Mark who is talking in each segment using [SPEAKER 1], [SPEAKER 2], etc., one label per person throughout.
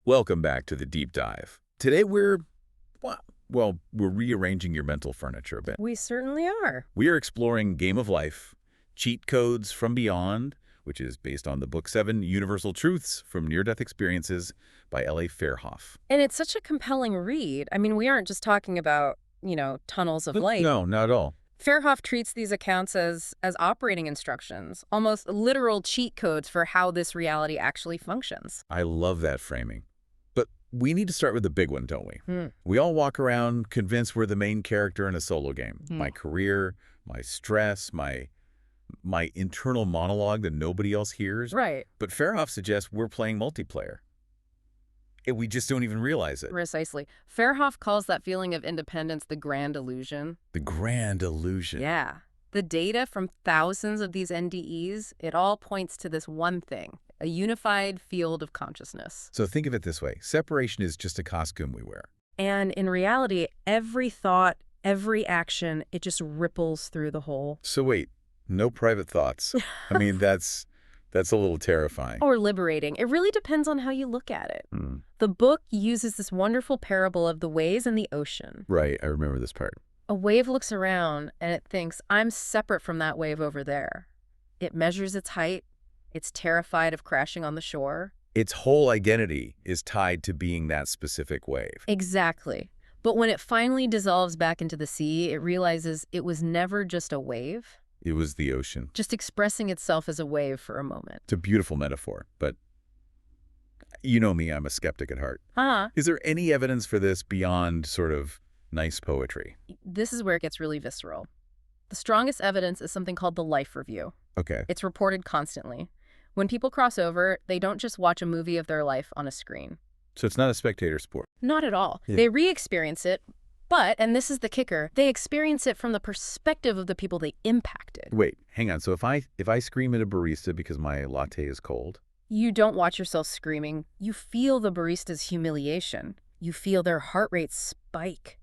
[SPEAKER 1] Welcome back to the deep dive. Today we're rearranging your mental furniture a bit.
[SPEAKER 2] We certainly are.
[SPEAKER 1] We are exploring Game of Life, Cheat Codes from Beyond, which is based on the book 7 Universal Truths from Near-Death Experiences by L.A. Fairhoff.
[SPEAKER 2] And it's such a compelling read. I mean, we aren't just talking about, tunnels of light.
[SPEAKER 1] No, not at all.
[SPEAKER 2] Fairhoff treats these accounts as operating instructions, almost literal cheat codes for how this reality actually functions.
[SPEAKER 1] I love that framing. But we need to start with the big one, don't we? We all walk around convinced we're the main character in a solo game. My career, my stress, my internal monologue that nobody else hears.
[SPEAKER 2] Right.
[SPEAKER 1] But Fairhoff suggests we're playing multiplayer. And we just don't even realize it.
[SPEAKER 2] Precisely. Fairhoff calls that feeling of independence the grand illusion.
[SPEAKER 1] The grand illusion.
[SPEAKER 2] Yeah. The data from thousands of these NDEs, it all points to this one thing, a unified field of consciousness.
[SPEAKER 1] So think of it this way. Separation is just a costume we wear.
[SPEAKER 2] And in reality, every thought, every action, it just ripples through the whole.
[SPEAKER 1] So wait, no private thoughts. I mean, that's a little terrifying.
[SPEAKER 2] Or liberating. It really depends on how you look at it. The book uses this wonderful parable of the waves and the ocean.
[SPEAKER 1] Right, I remember this part.
[SPEAKER 2] A wave looks around and it thinks, I'm separate from that wave over there. It measures its height. It's terrified of crashing on the shore.
[SPEAKER 1] Its whole identity is tied to being that specific wave.
[SPEAKER 2] Exactly. But when it finally dissolves back into the sea, it realizes it was never just a wave.
[SPEAKER 1] It was the ocean.
[SPEAKER 2] Just expressing itself as a wave for a moment.
[SPEAKER 1] It's a beautiful metaphor, but you know me, I'm a skeptic at heart.
[SPEAKER 2] Huh?
[SPEAKER 1] Is there any evidence for this beyond sort of nice poetry?
[SPEAKER 2] This is where it gets really visceral. The strongest evidence is something called the life review.
[SPEAKER 1] Okay.
[SPEAKER 2] It's reported constantly. When people cross over, they don't just watch a movie of their life on a screen.
[SPEAKER 1] So it's not a spectator sport.
[SPEAKER 2] Not at all.
[SPEAKER 1] Yeah.
[SPEAKER 2] They re-experience it, but, and this is the kicker, they experience it from the perspective of the people they impacted.
[SPEAKER 1] Wait, hang on. So if I scream at a barista because my latte is cold?
[SPEAKER 2] You don't watch yourself screaming. You feel the barista's humiliation. You feel their heart rate spike.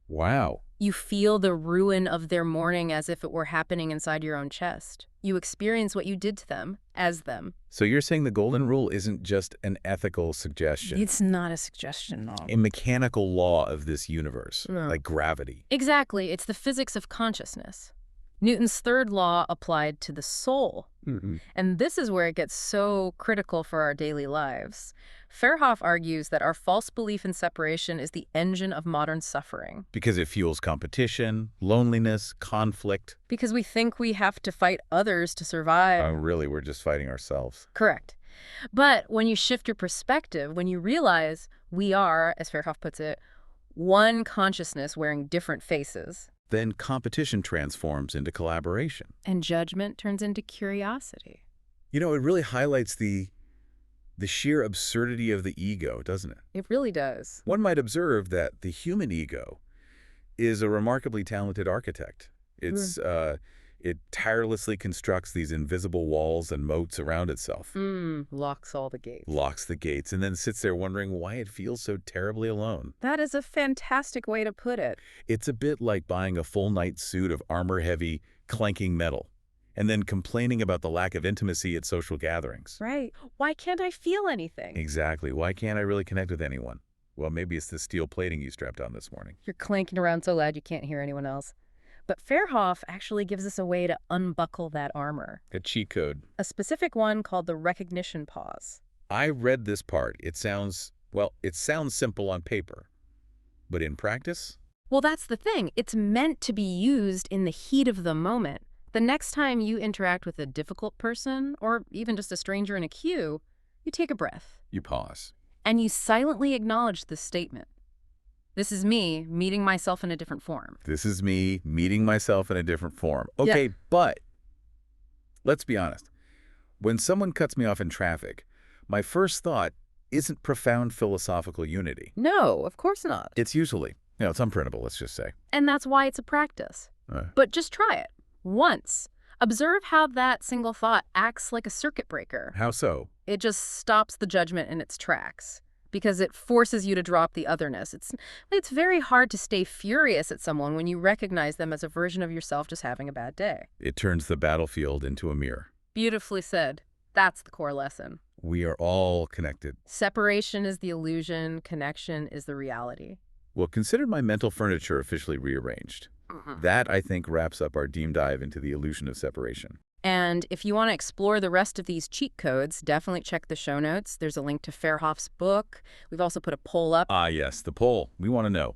[SPEAKER 1] Wow.
[SPEAKER 2] You feel the ruin of their morning as if it were happening inside your own chest. You experience what you did to them as them.
[SPEAKER 1] So you're saying the golden rule isn't just an ethical suggestion?
[SPEAKER 2] It's not a suggestion, no.
[SPEAKER 1] A mechanical law of this universe,
[SPEAKER 2] No.
[SPEAKER 1] like gravity.
[SPEAKER 2] Exactly. It's the physics of consciousness. Newton's third law applied to the soul. And this is where it gets so critical for our daily lives. Fairhoff argues that our false belief in separation is the engine of modern suffering.
[SPEAKER 1] Because it fuels competition, loneliness, conflict.
[SPEAKER 2] Because we think we have to fight others to survive.
[SPEAKER 1] Really, we're just fighting ourselves.
[SPEAKER 2] Correct. But when you shift your perspective, when you realize we are, as Fairhoff puts it, one consciousness wearing different faces.
[SPEAKER 1] Then competition transforms into collaboration.
[SPEAKER 2] And judgment turns into curiosity.
[SPEAKER 1] You know, it really highlights the sheer absurdity of the ego, doesn't it?
[SPEAKER 2] It really does.
[SPEAKER 1] One might observe that the human ego is a remarkably talented architect. It tirelessly constructs these invisible walls and moats around itself.
[SPEAKER 2] Locks all the gates.
[SPEAKER 1] Locks the gates, and then sits there wondering why it feels so terribly alone.
[SPEAKER 2] That is a fantastic way to put it.
[SPEAKER 1] It's a bit like buying a full night suit of armor-heavy, clanking metal, and then complaining about the lack of intimacy at social gatherings.
[SPEAKER 2] Right. Why can't I feel anything?
[SPEAKER 1] Exactly. Why can't I really connect with anyone? Well, maybe it's the steel plating you strapped on this morning.
[SPEAKER 2] You're clanking around so loud you can't hear anyone else. But Fairhoff actually gives us a way to unbuckle that armor.
[SPEAKER 1] A cheat code.
[SPEAKER 2] A specific one called the recognition pause.
[SPEAKER 1] I read this part. It sounds simple on paper. But in practice?
[SPEAKER 2] Well, that's the thing. It's meant to be used in the heat of the moment. The next time you interact with a difficult person, or even just a stranger in a queue, you take a breath.
[SPEAKER 1] You pause.
[SPEAKER 2] And you silently acknowledge this statement. This is me meeting myself in a different form.
[SPEAKER 1] This is me meeting myself in a different form. Okay,
[SPEAKER 2] Yeah.
[SPEAKER 1] But let's be honest. When someone cuts me off in traffic, my first thought isn't profound philosophical unity.
[SPEAKER 2] No, of course not.
[SPEAKER 1] It's usually, it's unprintable, let's just say.
[SPEAKER 2] And that's why it's a practice. But just try it. Once. Observe how that single thought acts like a circuit breaker.
[SPEAKER 1] How so?
[SPEAKER 2] It just stops the judgment in its tracks. Because it forces you to drop the otherness. It's very hard to stay furious at someone when you recognize them as a version of yourself just having a bad day.
[SPEAKER 1] It turns the battlefield into a mirror.
[SPEAKER 2] Beautifully said. That's the core lesson.
[SPEAKER 1] We are all connected.
[SPEAKER 2] Separation is the illusion, connection is the reality.
[SPEAKER 1] Well, consider my mental furniture officially rearranged. That, I think, wraps up our deep dive into the illusion of separation.
[SPEAKER 2] And if you want to explore the rest of these cheat codes, definitely check the show notes. There's a link to Fairhoff's book. We've also put a poll up.
[SPEAKER 1] Ah, yes, the poll. We want to know,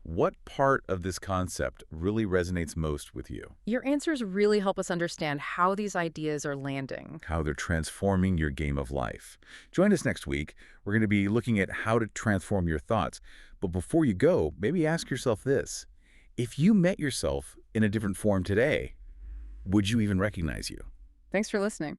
[SPEAKER 1] what part of this concept really resonates most with you?
[SPEAKER 2] Your answers really help us understand how these ideas are landing.
[SPEAKER 1] How they're transforming your game of life. Join us next week. We're going to be looking at how to transform your thoughts. But before you go, maybe ask yourself this. If you met yourself in a different form today, would you even recognize you?
[SPEAKER 2] Thanks for listening.